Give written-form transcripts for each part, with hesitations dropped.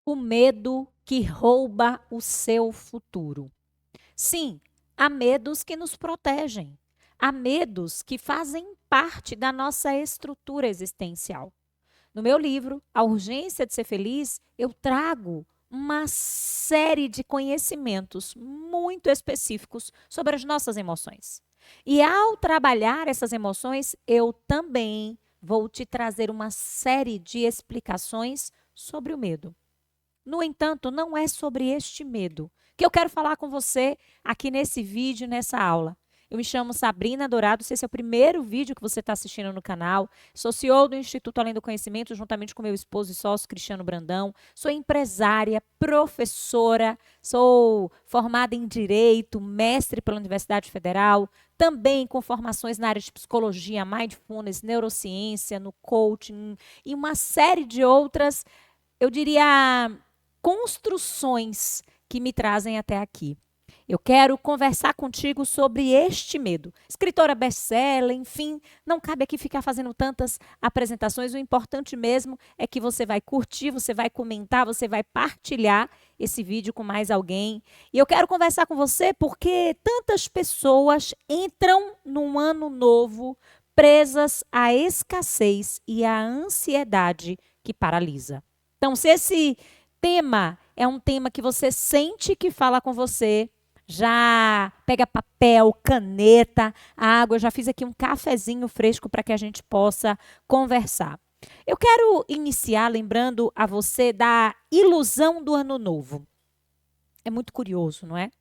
O medo que rouba o seu futuro. Sim, há medos que nos protegem. Há medos que fazem parte da nossa estrutura existencial. No meu livro, A Urgência de Ser Feliz, eu trago uma série de conhecimentos muito específicos sobre as nossas emoções. E ao trabalhar essas emoções, eu também vou te trazer uma série de explicações sobre o medo. No entanto, não é sobre este medo que eu quero falar com você aqui nesse vídeo, nessa aula. Eu me chamo Sabrina Dourado, se esse é o primeiro vídeo que você está assistindo no canal. Sou CEO do Instituto Além do Conhecimento, juntamente com meu esposo e sócio Cristiano Brandão. Sou empresária, professora, sou formada em Direito, mestre pela Universidade Federal, também com formações na área de psicologia, mindfulness, neurociência, no coaching e uma série de outras, eu diria, construções que me trazem até aqui. Eu quero conversar contigo sobre este medo. Escritora best-seller, enfim, não cabe aqui ficar fazendo tantas apresentações. O importante mesmo é que você vai curtir, você vai comentar, você vai partilhar esse vídeo com mais alguém. E eu quero conversar com você porque tantas pessoas entram num ano novo presas à escassez e à ansiedade que paralisa. Então, se esse tema é um tema que você sente que fala com você, já pega papel, caneta, água. Eu já fiz aqui um cafezinho fresco para que a gente possa conversar. Eu quero iniciar lembrando a você da ilusão do ano novo. É muito curioso, não é?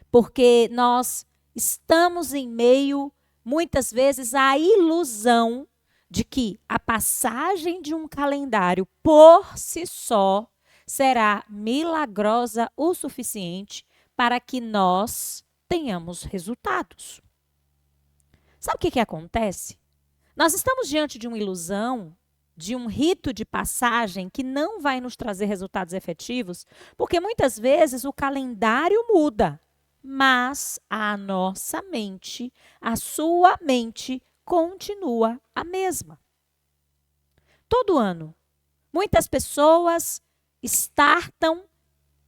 Porque nós estamos em meio, muitas vezes, à ilusão de que a passagem de um calendário por si só será milagrosa o suficiente para que nós tenhamos resultados. Sabe o que acontece? Nós estamos diante de uma ilusão, de um rito de passagem que não vai nos trazer resultados efetivos, porque muitas vezes o calendário muda, mas a nossa mente, a sua mente, continua a mesma. Todo ano, muitas pessoas startam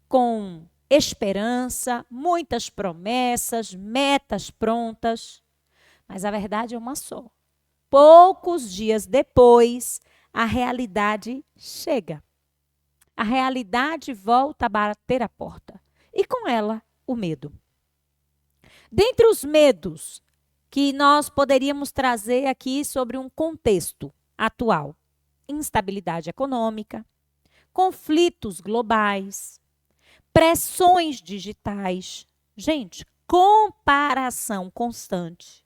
com esperança, muitas promessas, metas prontas, mas a verdade é uma só. Poucos dias depois, a realidade chega. A realidade volta a bater a porta. E com ela, o medo. Dentre os medos que nós poderíamos trazer aqui sobre um contexto atual: instabilidade econômica, conflitos globais, pressões digitais. Gente, comparação constante.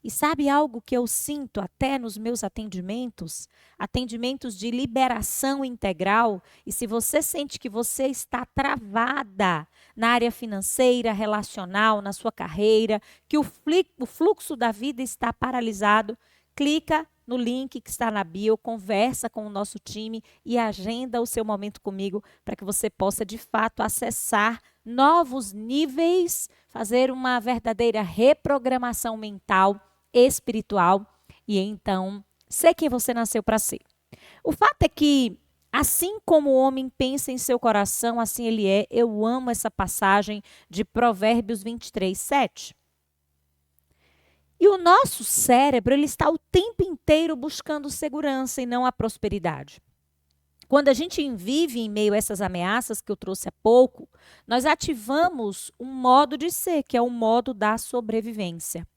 E sabe algo que eu sinto até nos meus atendimentos? Atendimentos de liberação integral. E se você sente que você está travada na área financeira, relacional, na sua carreira, que o fluxo da vida está paralisado, clica no link que está na bio, conversa com o nosso time e agenda o seu momento comigo para que você possa, de fato, acessar novos níveis, fazer uma verdadeira reprogramação mental, espiritual e então ser quem você nasceu para ser. O fato é que, assim como o homem pensa em seu coração, assim ele é. Eu amo essa passagem de Provérbios 23, 7. E o nosso cérebro, ele está o tempo inteiro buscando segurança e não a prosperidade. Quando a gente vive em meio a essas ameaças que eu trouxe há pouco, nós ativamos um modo de ser, que é o modo da sobrevivência.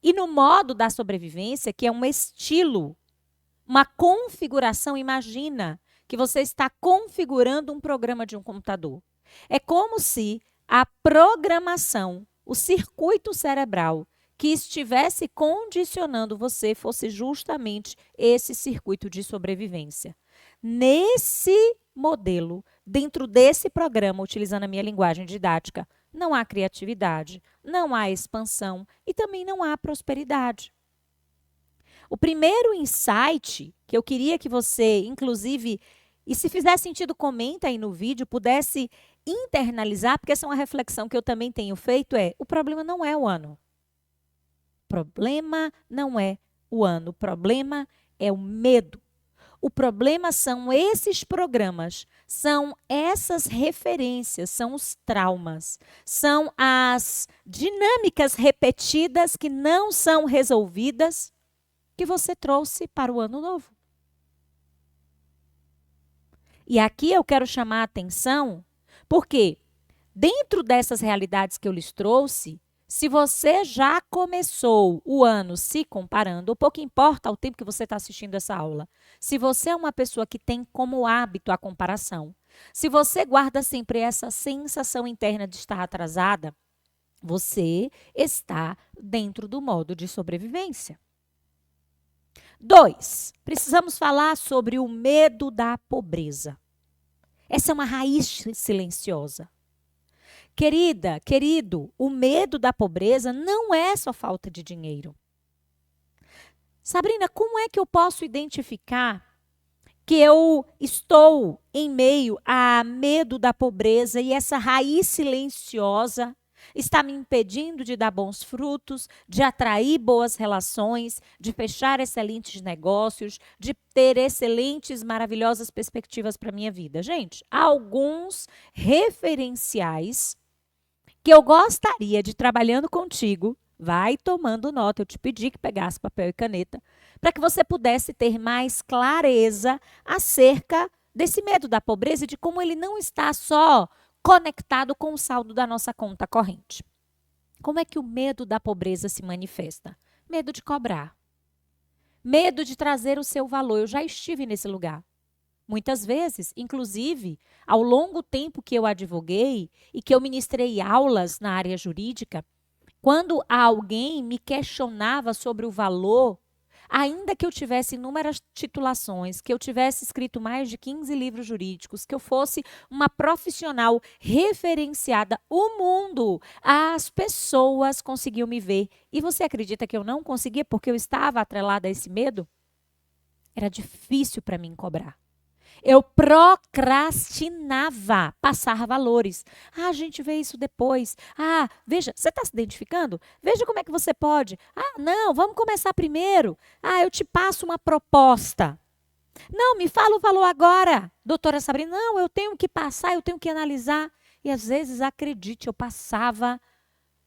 E no modo da sobrevivência, que é um estilo, uma configuração, imagina que você está configurando um programa de um computador. É como se a programação, o circuito cerebral que estivesse condicionando você fosse justamente esse circuito de sobrevivência. Nesse modelo, dentro desse programa, utilizando a minha linguagem didática, não há criatividade, não há expansão e também não há prosperidade. O primeiro insight que eu queria que você, inclusive, e se fizer sentido, comenta aí no vídeo, pudesse internalizar, porque essa é uma reflexão que eu também tenho feito, o problema não é o ano. O problema não é o ano, o problema é o medo. O problema são esses programas, são essas referências, são os traumas, são as dinâmicas repetidas que não são resolvidas que você trouxe para o ano novo. E aqui eu quero chamar a atenção, porque dentro dessas realidades que eu lhes trouxe, se você já começou o ano se comparando, ou pouco importa o tempo que você está assistindo essa aula, se você é uma pessoa que tem como hábito a comparação, se você guarda sempre essa sensação interna de estar atrasada, você está dentro do modo de sobrevivência. 2, precisamos falar sobre o medo da pobreza. Essa é uma raiz silenciosa. Querida, querido, o medo da pobreza não é só falta de dinheiro. Sabrina, como é que eu posso identificar que eu estou em meio a medo da pobreza e essa raiz silenciosa está me impedindo de dar bons frutos, de atrair boas relações, de fechar excelentes negócios, de ter excelentes, maravilhosas perspectivas para a minha vida? Gente, há alguns referenciais que eu gostaria de, trabalhando contigo, vai tomando nota, eu te pedi que pegasse papel e caneta, para que você pudesse ter mais clareza acerca desse medo da pobreza e de como ele não está só conectado com o saldo da nossa conta corrente. Como é que o medo da pobreza se manifesta? Medo de cobrar. Medo de trazer o seu valor. Eu já estive nesse lugar. Muitas vezes, inclusive, ao longo tempo que eu advoguei e que eu ministrei aulas na área jurídica, quando alguém me questionava sobre o valor, ainda que eu tivesse inúmeras titulações, que eu tivesse escrito mais de 15 livros jurídicos, que eu fosse uma profissional referenciada, o mundo, as pessoas conseguiam me ver. E você acredita que eu não conseguia porque eu estava atrelada a esse medo? Era difícil para mim cobrar. Eu procrastinava passar valores. Ah, a gente vê isso depois. Ah, veja, você está se identificando? Veja como é que você pode. Ah, não, vamos começar primeiro. Ah, eu te passo uma proposta. Não, me fala o valor agora, doutora Sabrina. Não, eu tenho que passar, eu tenho que analisar. E às vezes, acredite, eu passava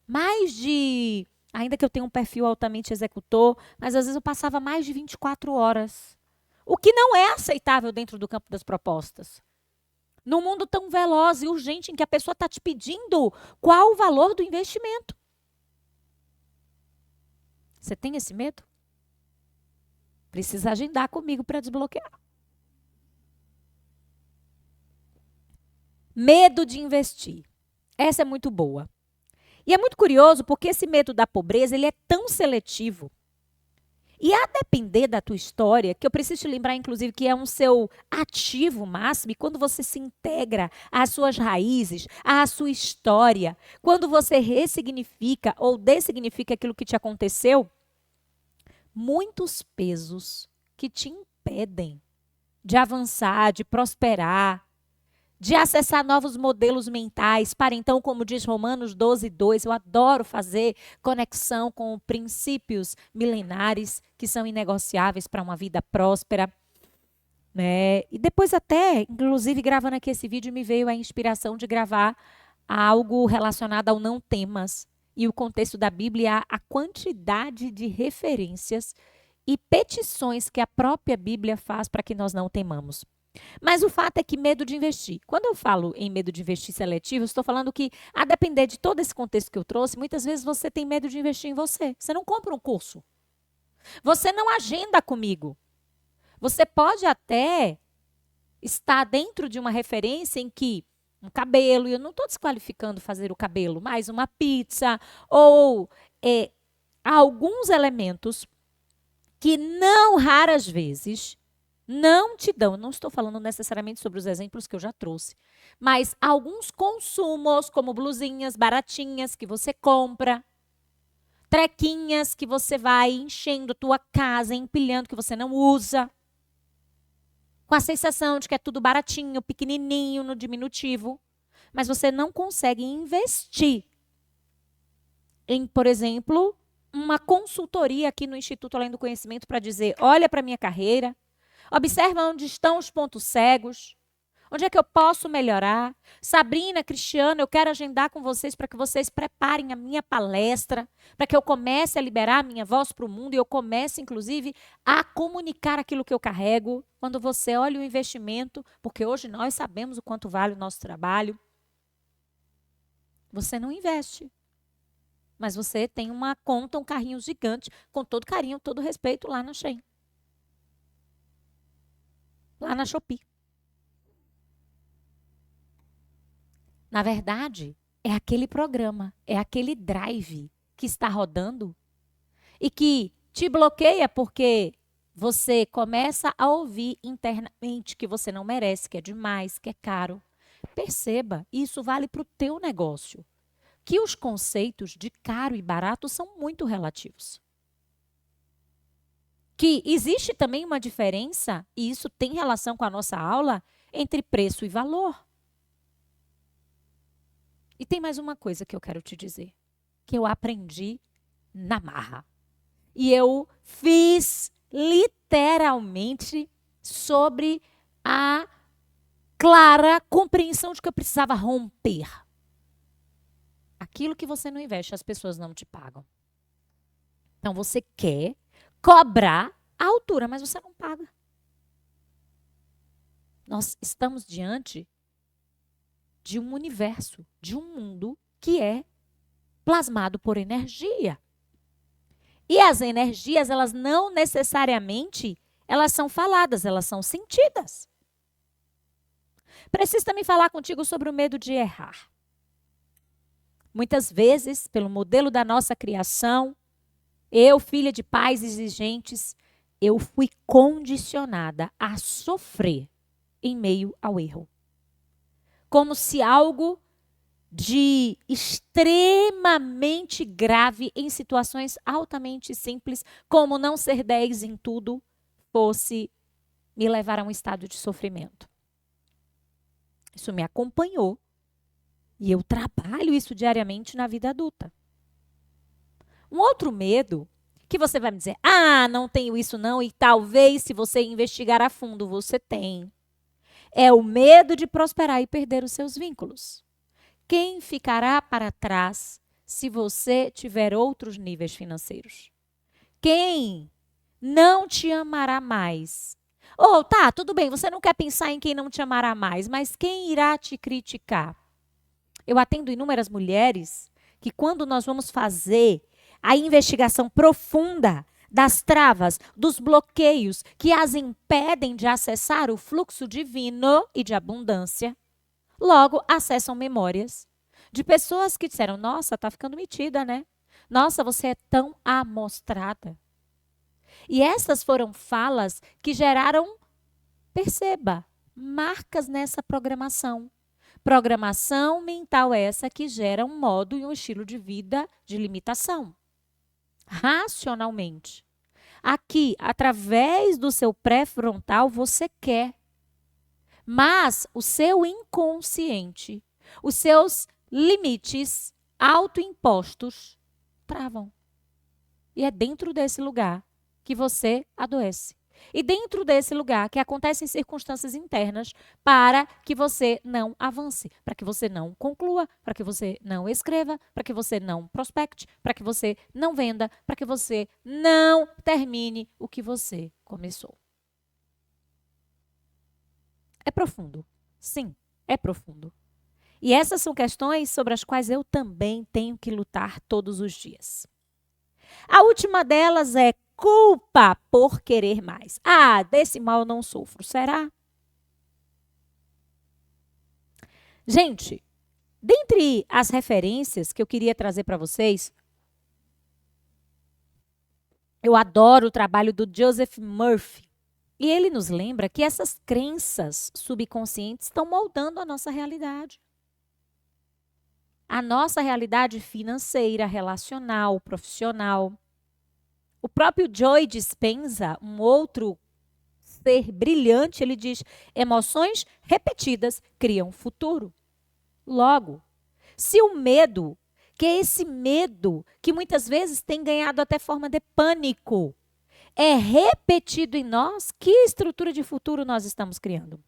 mais de... Ainda que eu tenha um perfil altamente executor, mas às vezes eu passava mais de 24 horas. O que não é aceitável dentro do campo das propostas. Num mundo tão veloz e urgente em que a pessoa está te pedindo qual o valor do investimento. Você tem esse medo? Precisa agendar comigo para desbloquear. Medo de investir. Essa é muito boa. E é muito curioso porque esse medo da pobreza ele é tão seletivo. E a depender da tua história, que eu preciso te lembrar, inclusive, que é um seu ativo máximo, e quando você se integra às suas raízes, à sua história, quando você ressignifica ou dessignifica aquilo que te aconteceu, muitos pesos que te impedem de avançar, de prosperar, de acessar novos modelos mentais, para então, como diz Romanos 12:2, eu adoro fazer conexão com princípios milenares que são inegociáveis para uma vida próspera. Né? E depois até, inclusive gravando aqui esse vídeo, me veio a inspiração de gravar algo relacionado ao não temas. E o contexto da Bíblia, a quantidade de referências e petições que a própria Bíblia faz para que nós não temamos. Mas o fato é que medo de investir. Quando eu falo em medo de investir seletivo, eu estou falando que, a depender de todo esse contexto que eu trouxe, muitas vezes você tem medo de investir em você. Você não compra um curso. Você não agenda comigo. Você pode até estar dentro de uma referência em que um cabelo, e eu não estou desqualificando fazer o cabelo, mas uma pizza, ou alguns elementos que não raras vezes não te dão, não estou falando necessariamente sobre os exemplos que eu já trouxe, mas alguns consumos, como blusinhas baratinhas que você compra, trequinhas que você vai enchendo a tua casa, empilhando, que você não usa, com a sensação de que é tudo baratinho, pequenininho, no diminutivo, mas você não consegue investir em, por exemplo, uma consultoria aqui no Instituto Além do Conhecimento para dizer, olha para a minha carreira, Observa onde estão os pontos cegos. Onde é que eu posso melhorar? Sabrina, Cristiano, eu quero agendar com vocês para que vocês preparem a minha palestra, para que eu comece a liberar a minha voz para o mundo e eu comece, inclusive, a comunicar aquilo que eu carrego. Quando você olha o investimento, porque hoje nós sabemos o quanto vale o nosso trabalho, você não investe. Mas você tem uma conta, um carrinho gigante, com todo carinho, todo respeito lá na Shein. Lá na Shopee. Na verdade, é aquele programa, é aquele drive que está rodando e que te bloqueia porque você começa a ouvir internamente que você não merece, que é demais, que é caro. Perceba, isso vale para o teu negócio, que os conceitos de caro e barato são muito relativos. Que existe também uma diferença, e isso tem relação com a nossa aula, entre preço e valor. E tem mais uma coisa que eu quero te dizer, que eu aprendi na marra. E eu fiz literalmente sobre a clara compreensão de que eu precisava romper. Aquilo que você não investe, as pessoas não te pagam. Então você quer cobrar a altura, mas você não paga. Nós estamos diante de um universo, de um mundo que é plasmado por energia. E as energias, elas não necessariamente, elas são faladas, elas são sentidas. Preciso também falar contigo sobre o medo de errar. Muitas vezes, pelo modelo da nossa criação, eu, filha de pais exigentes, eu fui condicionada a sofrer em meio ao erro. Como se algo de extremamente grave em situações altamente simples, como não ser 10 em tudo, fosse me levar a um estado de sofrimento. Isso me acompanhou e eu trabalho isso diariamente na vida adulta. Um outro medo, que você vai me dizer, não tenho isso não, e talvez se você investigar a fundo você tem, é o medo de prosperar e perder os seus vínculos. Quem ficará para trás se você tiver outros níveis financeiros? Quem não te amará mais? Tá, tudo bem, você não quer pensar em quem não te amará mais, mas quem irá te criticar? Eu atendo inúmeras mulheres que quando nós vamos fazer a investigação profunda das travas, dos bloqueios que as impedem de acessar o fluxo divino e de abundância, logo acessam memórias de pessoas que disseram, nossa, tá ficando metida, né? Nossa, você é tão amostrada. E essas foram falas que geraram, perceba, marcas nessa programação. Programação mental essa que gera um modo e um estilo de vida de limitação. Racionalmente. Aqui, através do seu pré-frontal, você quer. Mas o seu inconsciente, os seus limites autoimpostos travam. E é dentro desse lugar que você adoece. E dentro desse lugar que acontecem circunstâncias internas para que você não avance, para que você não conclua, para que você não escreva, para que você não prospecte, para que você não venda, para que você não termine o que você começou. É profundo. Sim, é profundo. E essas são questões sobre as quais eu também tenho que lutar todos os dias. A última delas é culpa por querer mais. Desse mal eu não sofro. Será? Gente, dentre as referências que eu queria trazer para vocês, eu adoro o trabalho do Joseph Murphy. E ele nos lembra que essas crenças subconscientes estão moldando a nossa realidade. A nossa realidade financeira, relacional, profissional. O próprio Joe Dispenza, um outro ser brilhante, ele diz, emoções repetidas criam futuro. Logo, se o medo, que é esse medo que muitas vezes tem ganhado até forma de pânico, é repetido em nós, que estrutura de futuro nós estamos criando?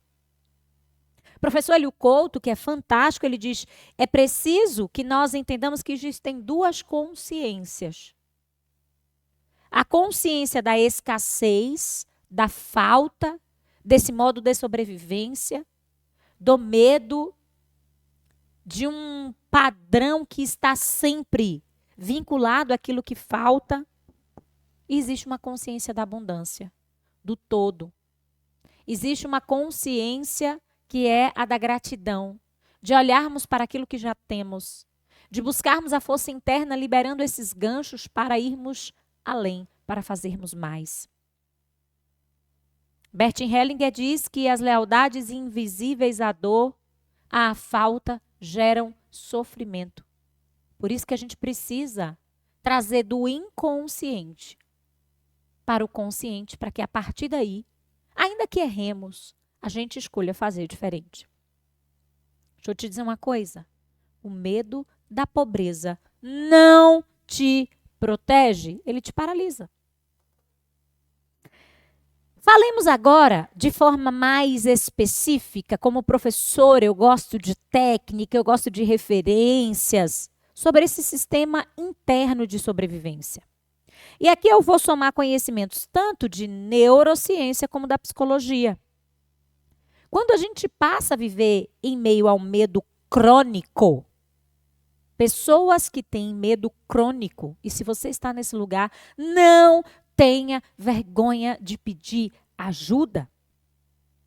O professor Hélio Couto, que é fantástico, ele diz: é preciso que nós entendamos que existem duas consciências. A consciência da escassez, da falta, desse modo de sobrevivência, do medo, de um padrão que está sempre vinculado àquilo que falta. E existe uma consciência da abundância, do todo. Existe uma consciência que é a da gratidão, de olharmos para aquilo que já temos, de buscarmos a força interna, liberando esses ganchos para irmos além, para fazermos mais. Bertin Hellinger diz que as lealdades invisíveis à dor, à falta, geram sofrimento. Por isso que a gente precisa trazer do inconsciente para o consciente, para que a partir daí, ainda que erremos, a gente escolha fazer diferente. Deixa eu te dizer uma coisa. O medo da pobreza não te protege, ele te paralisa. Falemos agora de forma mais específica. Como professor, eu gosto de técnica, eu gosto de referências sobre esse sistema interno de sobrevivência. E aqui eu vou somar conhecimentos tanto de neurociência como da psicologia. Quando a gente passa a viver em meio ao medo crônico, pessoas que têm medo crônico, e se você está nesse lugar, não tenha vergonha de pedir ajuda.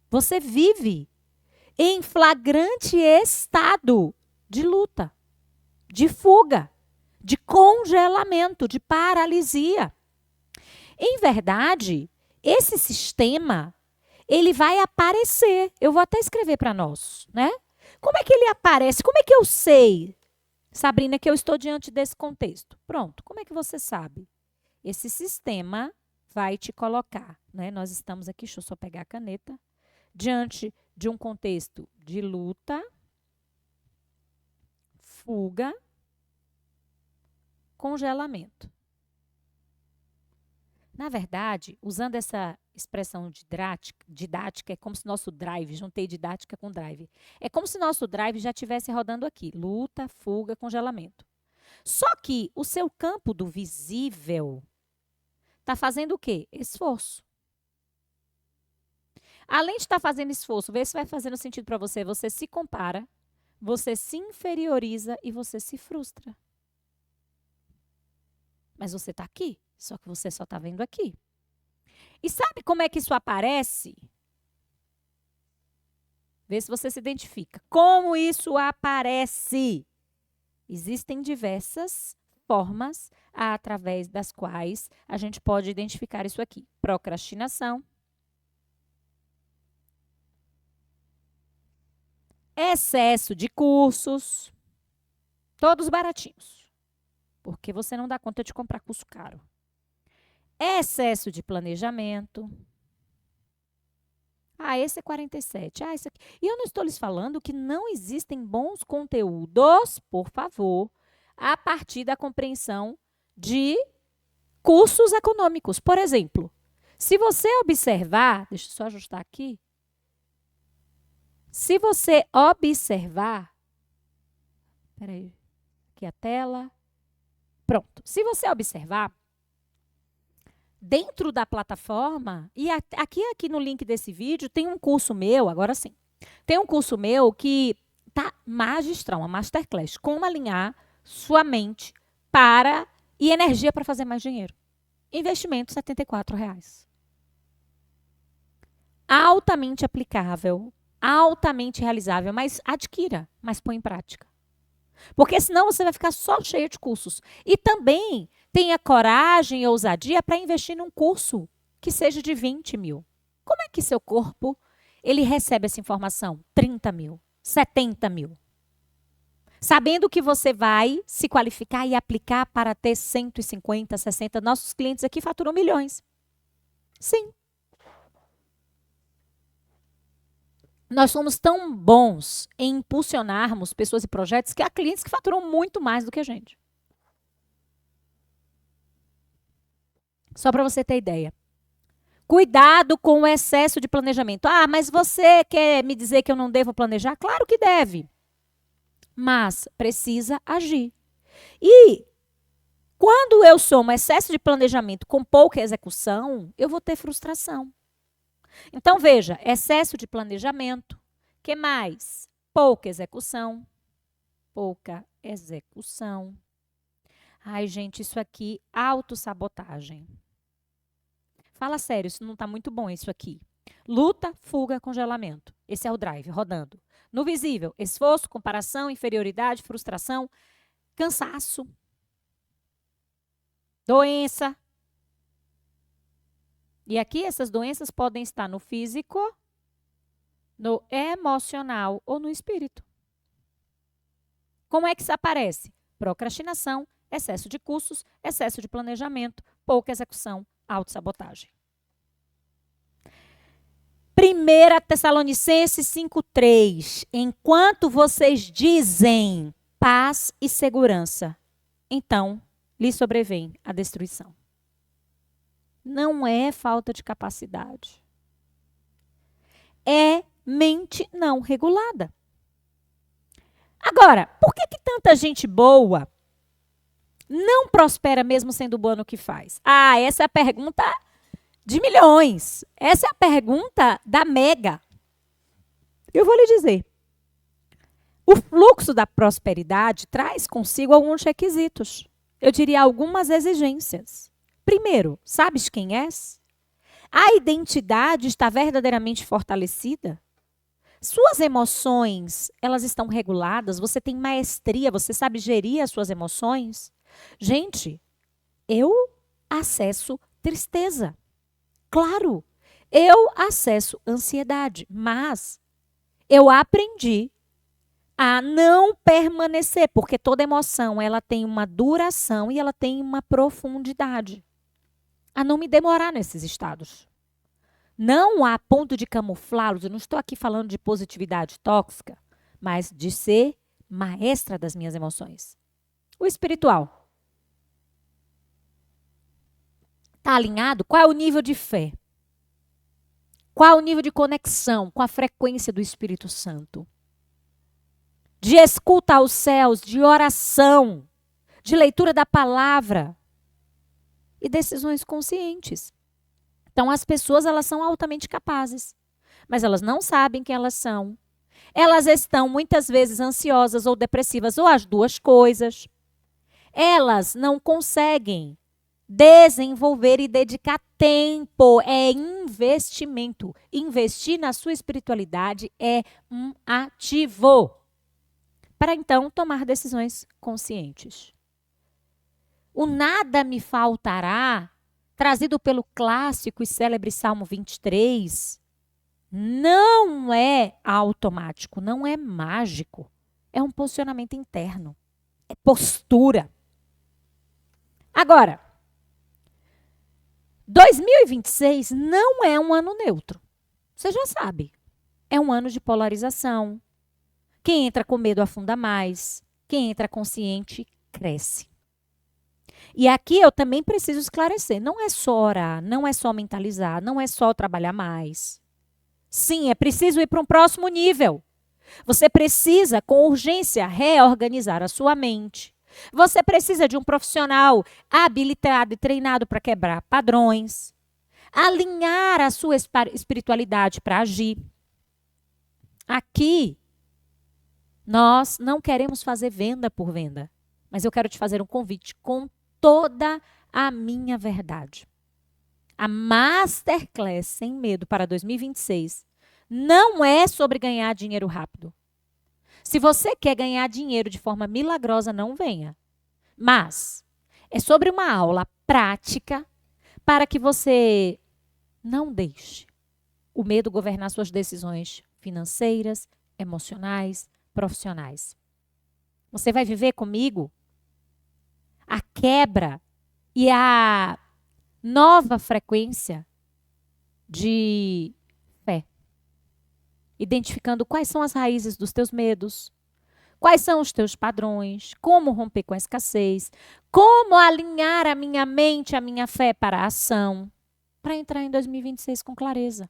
Você vive em flagrante estado de luta, de fuga, de congelamento, de paralisia. Em verdade, esse sistema, ele vai aparecer. Eu vou até escrever para nós, né? Como é que ele aparece? Como é que eu sei, Sabrina, que eu estou diante desse contexto? Pronto, como é que você sabe? Esse sistema vai te colocar, né? Nós estamos aqui, deixa eu só pegar a caneta, diante de um contexto de luta, fuga, congelamento. Na verdade, usando essa expressão didática, é como se nosso drive, juntei didática com drive, é como se nosso drive já estivesse rodando aqui, luta, fuga, congelamento. Só que o seu campo do visível está fazendo o quê? Esforço. Além de estar fazendo esforço, vê se vai fazendo sentido para você, você se compara, você se inferioriza e você se frustra. Mas você está aqui, só que você só está vendo aqui. E sabe como é que isso aparece? Vê se você se identifica. Como isso aparece? Existem diversas formas através das quais a gente pode identificar isso aqui. Procrastinação. Excesso de cursos. Todos baratinhos. Porque você não dá conta de comprar curso caro. Excesso de planejamento. Ah, esse é 47. Ah, esse aqui. E eu não estou lhes falando que não existem bons conteúdos, por favor, a partir da compreensão de cursos econômicos. Por exemplo, se você observar, deixa eu só ajustar aqui. Se você observar, peraí, aqui a tela. Pronto. Se você observar, dentro da plataforma, e aqui no link desse vídeo, tem um curso meu, agora sim, tem um curso meu que tá magistral, uma masterclass, como alinhar sua mente para e energia para fazer mais dinheiro. Investimento, R$ 74,00. Altamente aplicável, altamente realizável, mas adquira, mas põe em prática. Porque senão você vai ficar só cheia de cursos. E também tenha coragem e ousadia para investir num curso que seja de 20 mil. Como é que seu corpo ele recebe essa informação? 30 mil, 70 mil. Sabendo que você vai se qualificar e aplicar para ter 150, 60. Nossos clientes aqui faturam milhões. Sim. Nós somos tão bons em impulsionarmos pessoas e projetos que há clientes que faturam muito mais do que a gente. Só para você ter ideia. Cuidado com o excesso de planejamento. Ah, mas você quer me dizer que eu não devo planejar? Claro que deve. Mas precisa agir. E quando eu sou um excesso de planejamento com pouca execução, eu vou ter frustração. Então, veja, excesso de planejamento. Que mais? Pouca execução. Pouca execução. Ai, gente, isso aqui, autossabotagem. Fala sério, isso não está muito bom, isso aqui. Luta, fuga, congelamento. Esse é o drive, rodando. No visível, esforço, comparação, inferioridade, frustração, cansaço, doença. E aqui essas doenças podem estar no físico, no emocional ou no espírito. Como é que isso aparece? Procrastinação, excesso de cursos, excesso de planejamento, pouca execução, autossabotagem. 1 Tessalonicenses 5:3. Enquanto vocês dizem paz e segurança, então lhe sobrevém a destruição. Não é falta de capacidade. É mente não regulada. Agora, por que tanta gente boa não prospera mesmo sendo boa no que faz? Ah, essa é a pergunta de milhões. Essa é a pergunta da Mega. Eu vou lhe dizer. O fluxo da prosperidade traz consigo alguns requisitos. Eu diria algumas exigências. Primeiro, sabes quem és? A identidade está verdadeiramente fortalecida? Suas emoções, elas estão reguladas? Você tem maestria? Você sabe gerir as suas emoções? Gente, eu acesso tristeza. Claro, eu acesso ansiedade, mas eu aprendi a não permanecer, porque toda emoção, ela tem uma duração e ela tem uma profundidade. A não me demorar nesses estados. Não a ponto de camuflá-los. Eu não estou aqui falando de positividade tóxica, mas de ser maestra das minhas emoções. O espiritual. Está alinhado? Qual é o nível de fé? Qual é o nível de conexão com a frequência do Espírito Santo? De escuta aos céus, de oração, de leitura da palavra e decisões conscientes. Então, as pessoas, elas são altamente capazes, mas elas não sabem quem elas são. Elas estão, muitas vezes, ansiosas ou depressivas, ou as duas coisas. Elas não conseguem desenvolver e dedicar tempo. É investimento. Investir na sua espiritualidade é um ativo para, então, tomar decisões conscientes. O nada me faltará, trazido pelo clássico e célebre Salmo 23, não é automático, não é mágico. É um posicionamento interno. É postura. Agora, 2026 não é um ano neutro. Você já sabe. É um ano de polarização. Quem entra com medo afunda mais. Quem entra consciente, cresce. E aqui eu também preciso esclarecer. Não é só orar, não é só mentalizar, não é só trabalhar mais. Sim, é preciso ir para um próximo nível. Você precisa, com urgência, reorganizar a sua mente. Você precisa de um profissional habilitado e treinado para quebrar padrões. Alinhar a sua espiritualidade para agir. Aqui, nós não queremos fazer venda por venda. Mas eu quero te fazer um convite com toda a minha verdade. A Masterclass Sem Medo para 2026 não é sobre ganhar dinheiro rápido. Se você quer ganhar dinheiro de forma milagrosa, não venha. Mas é sobre uma aula prática para que você não deixe o medo governar suas decisões financeiras, emocionais, profissionais. Você vai viver comigo a quebra e a nova frequência de fé. Identificando quais são as raízes dos teus medos, quais são os teus padrões, como romper com a escassez, como alinhar a minha mente, a minha fé para a ação. para entrar em 2026 com clareza.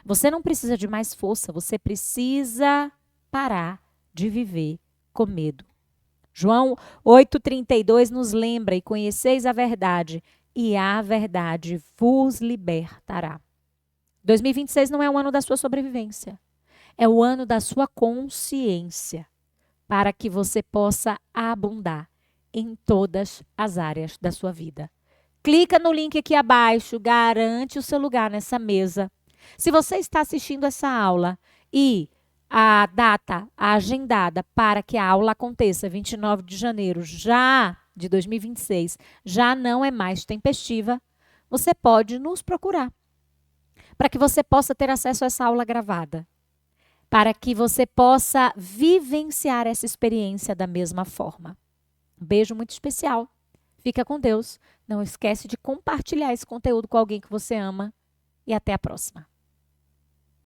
Você não precisa de mais força, você precisa parar de viver com medo. João 8,32 nos lembra: e conheceis a verdade, e a verdade vos libertará. 2026 não é o ano da sua sobrevivência, é o ano da sua consciência, para que você possa abundar em todas as áreas da sua vida. Clica no link aqui abaixo, garante o seu lugar nessa mesa. Se você está assistindo essa aula e a data agendada para que a aula aconteça 29 de janeiro já de 2026 já não é mais tempestiva, você pode nos procurar para que você possa ter acesso a essa aula gravada, para que você possa vivenciar essa experiência da mesma forma. Um beijo muito especial. Fica com Deus. Não esquece de compartilhar esse conteúdo com alguém que você ama. E até a próxima.